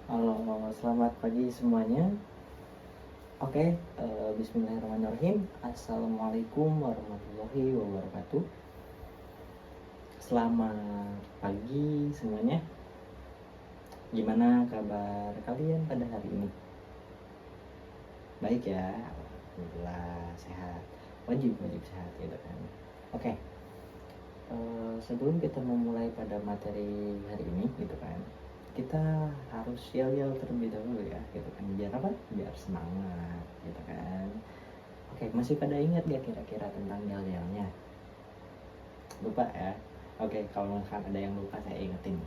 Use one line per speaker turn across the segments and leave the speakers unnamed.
Halo, selamat pagi semuanya. Oke, Bismillahirrahmanirrahim. Assalamualaikum warahmatullahi wabarakatuh. Selamat pagi semuanya. Gimana kabar kalian pada hari ini? Baik ya, alhamdulillah sehat. Wajib sehat gitu kan. Oke, sebelum kita memulai pada materi hari ini gitu kan, kita harus yel-yel terlebih dahulu ya gitu kan, biar apa? Biar semangat gitu kan. Oke, masih pada ingat gak kira-kira tentang yel-yelnya? Lupa ya? Oke, kalau misalkan ada yang lupa saya ingetin.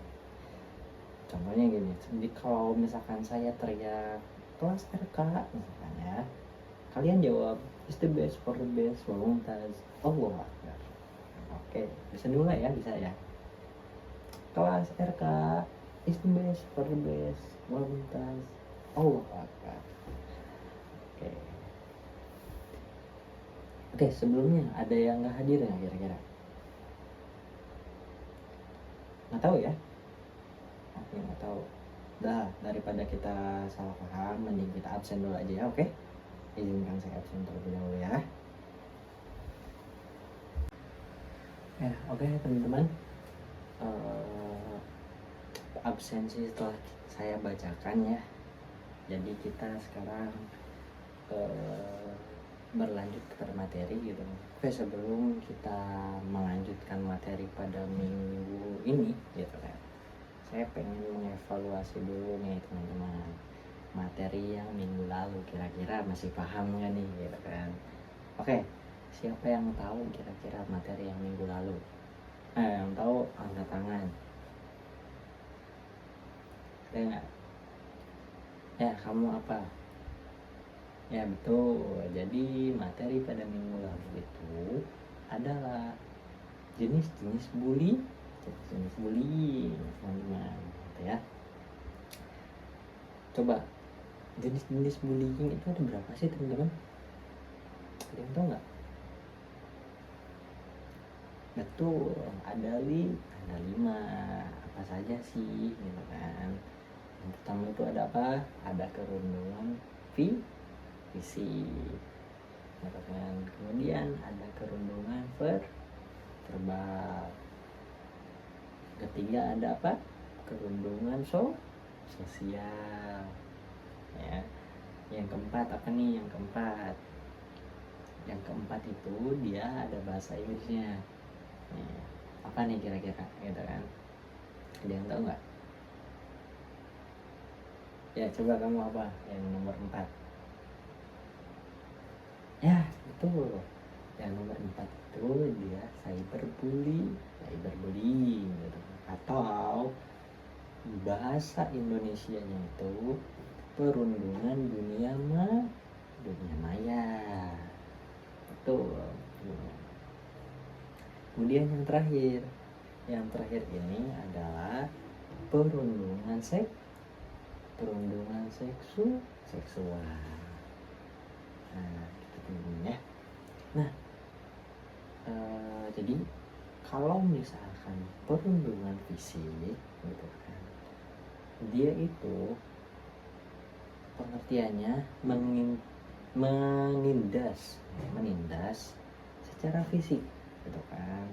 Contohnya gini, jadi kalau misalkan saya teriak kelas RK misalkan ya, kalian jawab is the best for the best, Mumtaz, Allah Akbar. Oke, bisa dimulai ya, bisa ya. Kelas RK is the best for the best, Mumtaz, Allah Akbar. Oke. Oke, sebelumnya ada yang nggak hadir ya kira-kira? Nggak tahu ya? Oke, nggak tahu. Dah, daripada kita salah paham, mending kita absen dulu aja ya, oke? Izinkan saya absen terlebih dahulu ya. Ya, oke teman-teman. Absensi setelah saya bacakan ya. Jadi kita sekarang berlanjut kepada materi gitu. Oke, sebelum kita melanjutkan materi pada minggu ini gitu kan, saya pengen mengevaluasi dulu nih teman-teman, materi yang minggu lalu kira-kira masih paham nggak nih gitu kan. Oke, siapa yang tahu kira-kira materi yang minggu lalu? Yang tahu angkat tangan. Ada nggak? Ya, kamu apa? Ya betul, jadi materi pada minggu lalu itu adalah jenis-jenis bully, jenis-jenis bullying teman-teman gitu ya. Coba, jenis-jenis bullying itu ada berapa sih teman-teman? Ada yang tahu nggak? Betul, ada 5. Apa saja sih gitu kan? Yang pertama itu ada apa? Ada kerundungan fisik gitu kan. Kemudian ada kerundungan verbal. Ketiga ada apa? Kerundungan sosial ya. Yang keempat apa nih? Yang keempat itu dia ada bahasa Inggrisnya. Nih, apa nih kira-kira gitu kan? Ada yang tahu nggak? Ya coba kamu apa yang nomor 4? Ya betul, yang nomor 4 itu dia cyberbullying gitu. Atau bahasa Indonesianya itu perundungan dunia maya. Betul. Kemudian yang terakhir ini adalah perundungan seksual. Nah, gitu teman-teman ya. Nah, jadi kalau misalkan perundungan fisik gitu kan, dia itu pengertiannya menindas secara fisik gitu kan,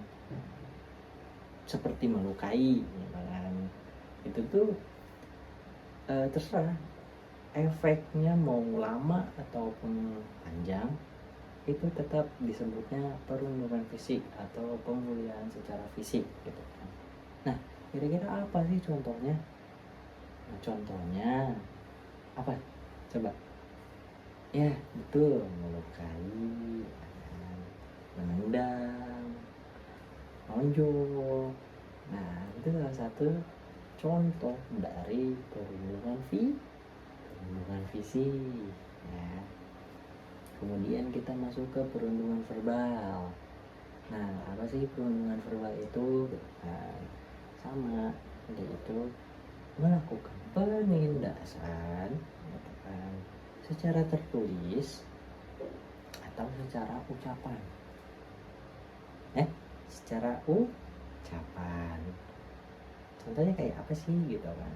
seperti melukai gitu kan. Itu tuh terserah efeknya mau lama ataupun panjang, itu tetap disebutnya perundungan fisik atau pembulian secara fisik gitu kan. Nah, kira-kira apa sih contohnya? Nah, contohnya apa? Coba. Ya, betul, melukai, menendang, nonjok. Nah, itu salah satu contoh dari perundungan fisik ya. Kemudian kita masuk ke perundungan verbal. Nah, apa sih perundungan verbal itu? Nah, sama, yaitu melakukan penindasan gitu kan, secara tertulis atau secara ucapan. Secara ucapan. Contohnya kayak apa sih gitu kan?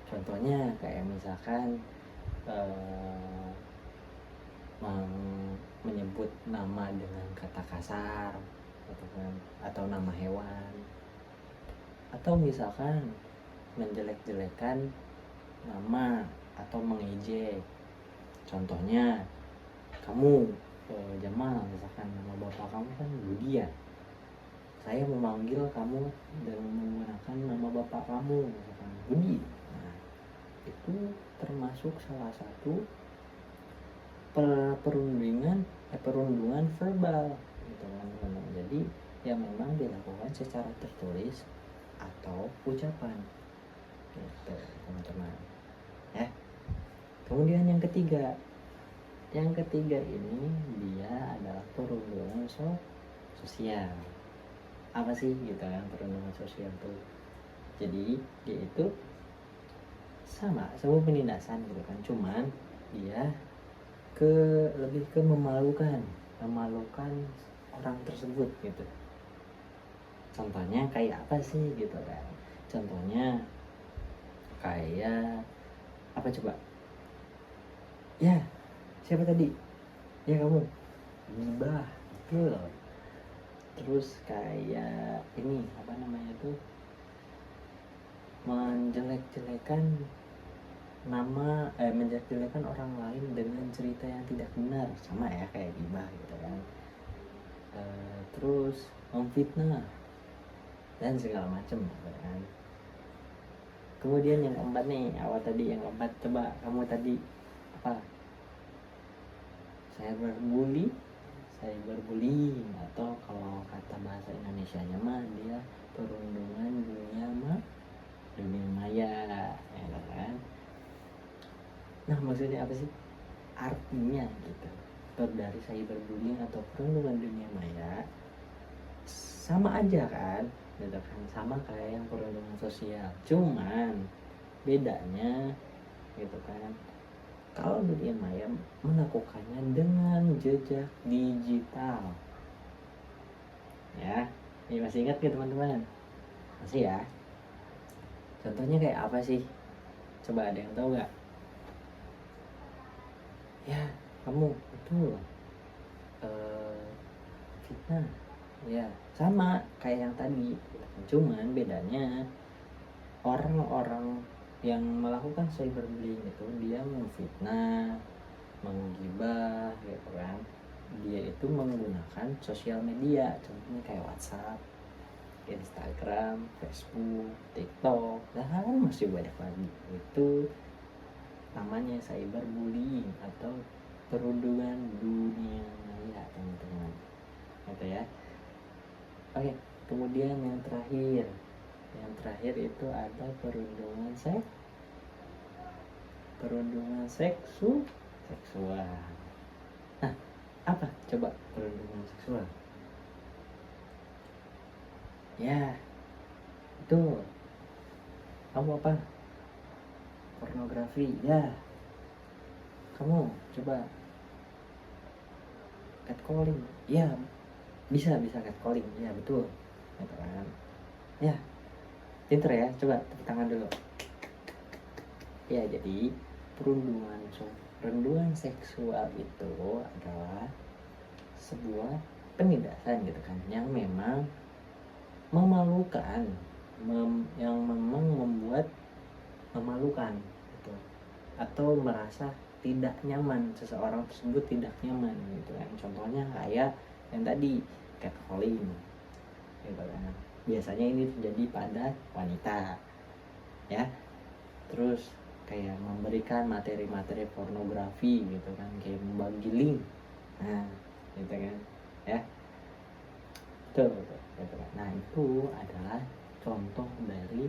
Contohnya kayak misalkan menyebut nama dengan kata kasar atau nama hewan, atau misalkan menjelek-jelekan nama atau mengejek. Contohnya kamu Jamal, misalkan nama bapak kamu kan Budi ya, saya memanggil kamu dengan menggunakan nama bapak kamu misalkan Budi. Nah, itu termasuk salah satu perundungan verbal gitu kan. Jadi ya memang dilakukan secara tertulis atau ucapan gitu teman-teman ya. Kemudian yang ketiga ini dia adalah perundungan sosial. Apa sih gitu kan perundungan sosial tuh? Jadi dia itu sama penindasan gitu kan, cuman dia lebih ke memalukan orang tersebut gitu. Contohnya kayak apa sih gitu kan? Contohnya kayak apa coba? Ya, siapa tadi? Ya kamu. Gibah, betul. Terus kayak ini apa namanya tuh? Menjelek-jelekan orang lain dengan cerita yang tidak benar, sama ya kayak gibah gitu kan. Terus memfitnah dan segala macam gitu kan. Kemudian yang keempat nih, yang keempat coba kamu tadi apa? Cyberbullying atau kalau kata bahasa Indonesianya mah dia perundungan dunia maya ya kan. Nah, maksudnya apa sih? Artinya gitu. Dari cyberbullying atau perundungan dunia maya sama aja kan? Gitu kan, sama kayak yang perundungan sosial. Cuman bedanya gitu kan, kalau dunia maya melakukannya dengan jejak digital. Ya, ini masih ingat gak teman-teman? Masih ya? Contohnya kayak apa sih? Coba ada yang tahu gak? Ya, kamu betul. Fitnah. Ya, sama kayak yang tadi. Cuman bedanya orang-orang yang melakukan cyberbullying itu dia memfitnah, menggibah gitu kan. Dia itu menggunakan sosial media, contohnya kayak WhatsApp, Instagram, Facebook, TikTok, dan masih banyak lagi. Itu namanya cyberbullying atau perundungan dunia maya teman-teman. Gitu ya. Oke, kemudian yang terakhir itu ada perundungan seksual. Nah, apa coba perundungan seksual? Ya, betul. Kamu apa? Pornografi. Ya. Kamu coba catcalling. Ya, bisa catcalling. Ya, betul. Gitu kan. Ya. Pinter ya. Coba tepuk tangan dulu. Ya, jadi perundungan seksual itu adalah sebuah penindasan gitu kan, yang memang memalukan, yang memang membuat memalukan gitu, atau merasa tidak nyaman, seseorang tersebut tidak nyaman gitu kan. Contohnya kayak yang tadi catcalling gitu kan. Biasanya ini terjadi pada wanita ya. Terus kayak memberikan materi-materi pornografi gitu kan, kayak membagi link, nah gitu kan ya. Betul gitu kan. Nah, itu adalah contoh dari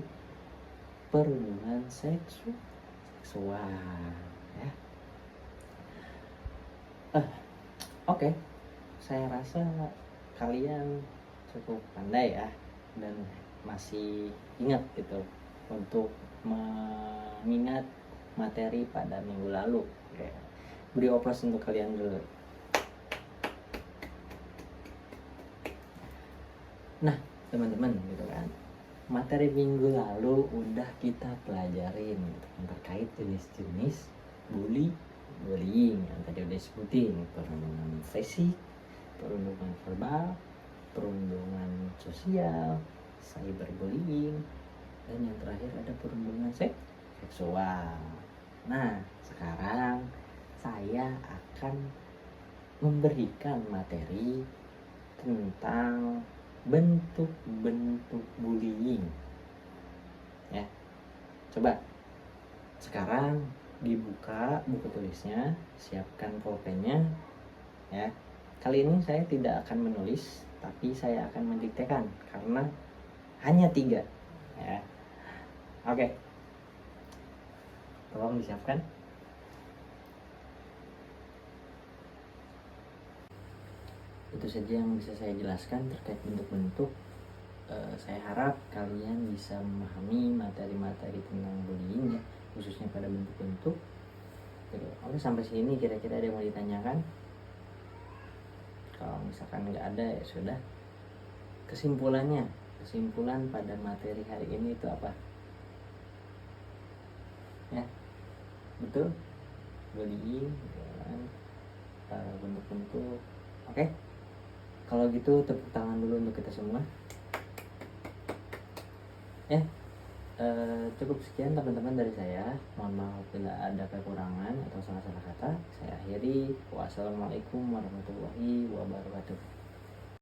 perundungan seksual ya. Oke. Saya rasa kalian cukup pandai ya, dan masih ingat gitu untuk mengingat materi pada minggu lalu. Oke. Beri oplos untuk kalian dulu. Nah, teman-teman gitu kan, materi minggu lalu udah kita pelajarin gitu, terkait jenis-jenis bullying yang tadi udah sebutin, perundungan fisik, perundungan verbal, perundungan sosial, cyberbullying, dan yang terakhir ada perundungan seksual. Nah, sekarang saya akan memberikan materi tentang bentuk-bentuk bullying. Ya, coba sekarang dibuka buku tulisnya, siapkan pulpennya. Ya, kali ini saya tidak akan menulis, tapi saya akan mendiktekan karena hanya 3. Ya, oke. Tolong disiapkan. Itu saja yang bisa saya jelaskan terkait bentuk-bentuk. Saya harap kalian bisa memahami materi-materi tentang bullying ya, khususnya pada bentuk-bentuk. Oke, sampai sini kira-kira ada yang mau ditanyakan? Kalau misalkan nggak ada ya sudah. Kesimpulan pada materi hari ini itu apa? Ya, betul, bullying, bentuk-bentuk. Oke. Kalau gitu tepuk tangan dulu untuk kita semua. Ya, cukup sekian teman-teman dari saya. Mohon maaf bila ada kekurangan atau salah-salah kata. Saya akhiri. Wassalamualaikum warahmatullahi wabarakatuh.